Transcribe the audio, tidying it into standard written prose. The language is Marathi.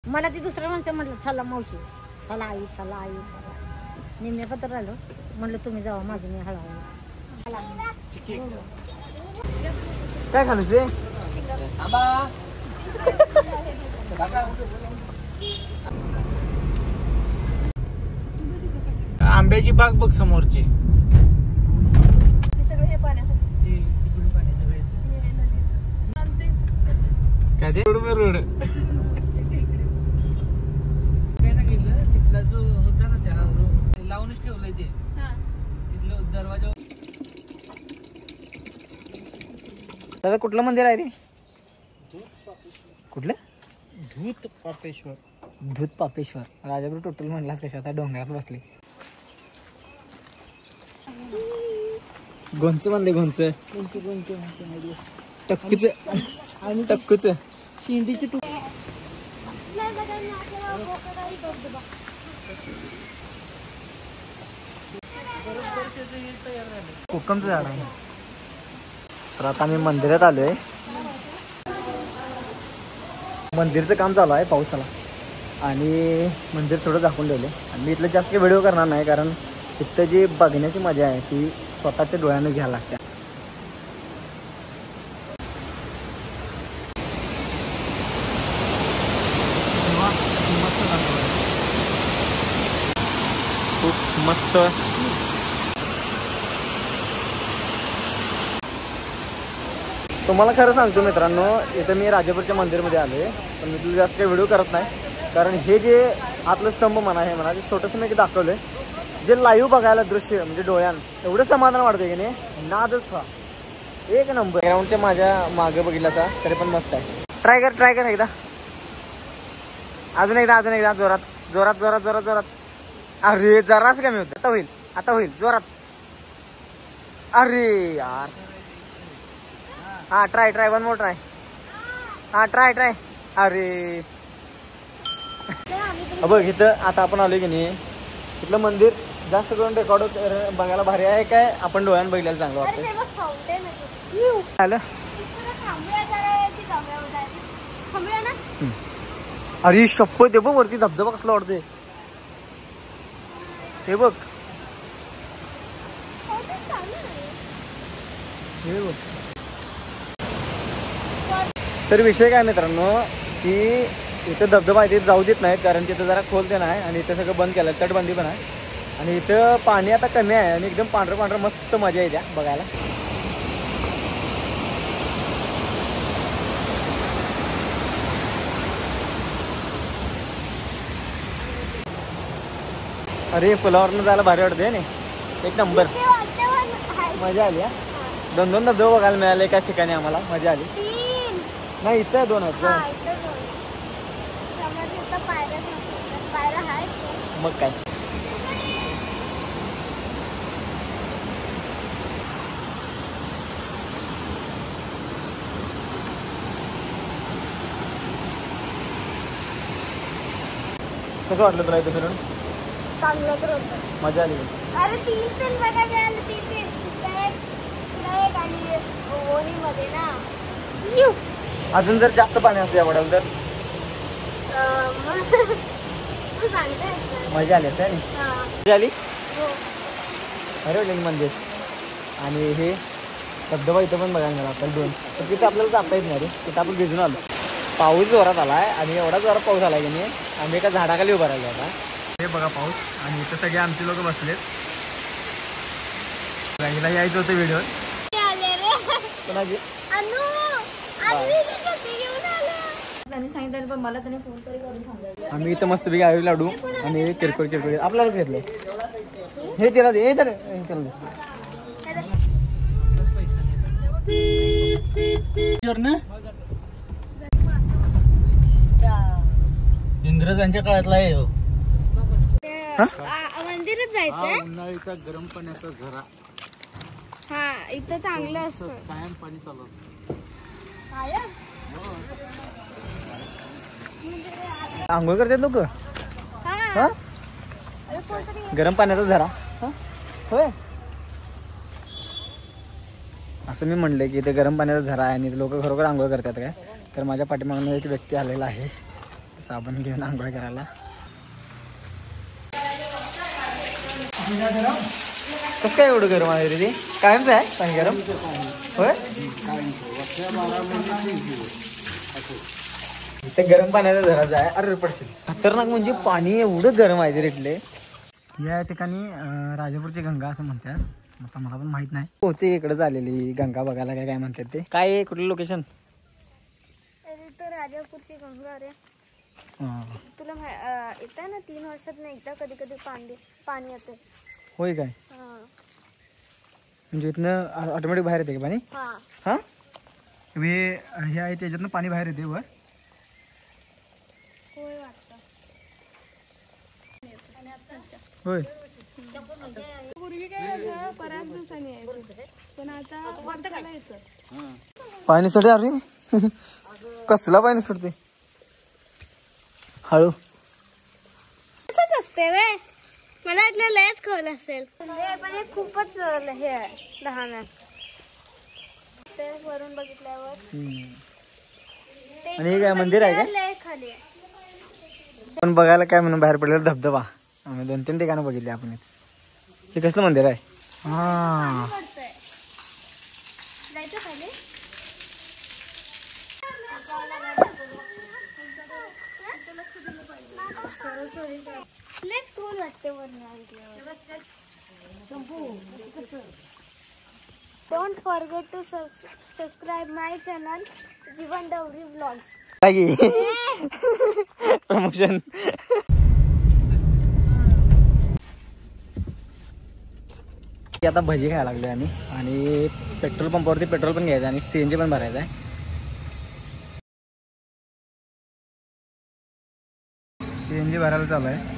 मला ती दुसऱ्या माणसं म्हटलं चला मावशी, चला आई, चला आई, चला. निम्म्या पत्र राहिलो, म्हटलं तुम्ही जावा, माझी मी हळूहळू. काय खालस रे? आंब्याची बाग बघ समोरची. काय ते रोड रोड काय सांगितलं तिथला जो होता ना त्या लावूनच ठेवलंय ते तिथलं दरवाजा. दादा कुठलं मंदिर आहे रे? कुठलं? धूत पापेश्वर. धूत पापेश्वर. राजापूर टोटल म्हणलास कशा आता डोंगरात बसले. गोंच म्हणले गोंच. टक्कूच आणि टक्कूच शेंडीची टू. कोकमचं झाड आहे. तर आता मी मंदिरात आलोय. मंदिरचं काम चालू आहे, पाऊस आला आणि मंदिर थोडं झाकून ठेवले. आणि मी इथलं जास्त व्हिडिओ करणार नाही, कारण इथं जी बघण्याची मजा आहे ती स्वतःच्या डोळ्यानं घ्यायला लागते. खूप मस्त. तुम्हाला खरं सांगतो मित्रांनो, इथं मी राजापूरच्या मंदिरमध्ये आले, पण मी तुला जास्त काही व्हिडिओ करत नाही, कारण हे जे आतलं स्तंभ म्हणा हे म्हणा, ते छोटंसं मी दाखवलंय. जे लाईव्ह बघायला दृश्य म्हणजे डोळ्यान एवढं समाधान वाटतंय की नाही, नादच खा एक नंबर. ग्राउंडच्या माझ्या मागे बघितला तरी पण मस्त आहे. ट्राय कर एकदा, अजून एकदा जोरात जोरात जोरात जोरात जोरात. अरे जराच कमी होतं. आता होईल जोरात. अरे यार, हा ट्राय वन मोर ट्राय. हा ट्राय. अरे बघ इथं आता आपण आलोय की नाही, इथलं मंदिर जास्त करून रेकॉर्ड बघायला भारी आहे काय, आपण डोळ्यानं बघितल्याला चांगलं वाटतं. अरे शप्पथ, ते बघ वरती धबधबा कसला वाटतोय हे बघ. तर विषय काय मित्रांनो, की इथं धबधबा आहे, तिथे जाऊ देत नाहीत, कारण तिथं जरा खोल ते नाही आणि इथं सगळं बंद केलं, तटबंदी पण आहे. आणि इथं पाणी आता कमी आहे आणि एकदम पांढरं मस्त मजा येते बघायला. अरे पुलावरनं जायला भारी वाटते ना, एक नंबर मजा आली. हा 2 धबधबे बघायला मिळाले एकाच ठिकाणी, आम्हाला मजा आली. नाही इथं 2 आहेत. मग काय, कसं वाटलं तुला इथं फिरून? चांगलं तर होतं, मजा आली. अरे 3 बघा मिळाले. 3 आणि ओणीमध्ये ना. अजून जर जास्त पाणी असते आवडेल तर मजा आली असते. मजा आली. अरे मंदिर आणि हे धबधबा इथं पण बघायला मिळाला आपल्याला 2. तर तिथे आपल्याला जाता येत नाही रे, तिथं आपण भिजून आलो. पाऊस जोरात आलाय आणि एवढा जोरात पाऊस आलाय की नाही, आम्ही एका झाडाखाली उभा राहिलो आता. हे बघा पाऊस, आणि इथं सगळे आमचे लोक बसलेत. हिला यायचं होतं व्हिडिओ. आम्ही इथं मस्त पैकी आलेलो लाडू आणि किरकोळ आपल्यालाच घेतलं. हे त्याला दे, त्याला इंग्रजांच्या काळातला आहे. मंदिरात जायचंय. उन्हाळीचा गरम पाण्याचा झरा. हा इथं चांगलं असतं, कायम पाणी चालू असतं. आंघोळ करतात लोक. गरम पाण्याचा झरा होय, असं मी म्हणलं की ते गरम पाण्याचा झरा आहे आणि लोक खरोखर आंघोळ करतात काय. तर माझ्या पाठीमागून एक व्यक्ती आलेला आहे, साबण घेऊन आंघोळ करायला. कसं काय एवढं गरम आहे रे ते? कायमच आहे पाणी गरम? होय. इथे गरम पाण्याचा झराचा आहे. अरे पडशील. खतरनाक म्हणजे पाणी एवढं गरम आहे तिथले. या ठिकाणी राजापूरची गंगा असं म्हणतात. आता मला पण माहित नाही. होते इकडे झालेली गंगा बघायला काय म्हणतात ते. काय आहे कुठलं लोकेशन? राजापूरची गंगा रे. तुला येत ना 3 वर्षात नाही एकदा कधी कधी पाणी येते. होय काय? म्हणजे इथनं ऑटोमॅटिक बाहेर येते का पाणी? हा हे आहे त्याच्यातनं पाणी बाहेर येते वर. होय. पूर्वी काय बऱ्याच दिवसांनी यायचं पण आता येतं. पाणी सोडते अरे. कसला पाणी सोडते? हळू असते वे. मला वाटलं लयच खोल असेल पण हे खूपच हे लहान आहे ते वरून बघितल्यावर. आणि हे काय मंदिर आहे का? लय खाली आहे. पण बघायला काय म्हणून बाहेर पडलेला धबधबा. आम्ही 2-3 ठिकाणं बघितली आपण. हे कसलं मंदिर आहे? हा जायचं खाली. लेट्स गो वाटते वरनं. Don't forget to subscribe my channel Jeevan डवरी व्लॉग्स. प्रमोशन. आता भजी खायला लागलोय आम्ही आणि पेट्रोल पंपावरती पेट्रोल पण घ्यायचं आणि सीएनजी पण भरायचं आहे. सीएनजी भरायला चालू आहे.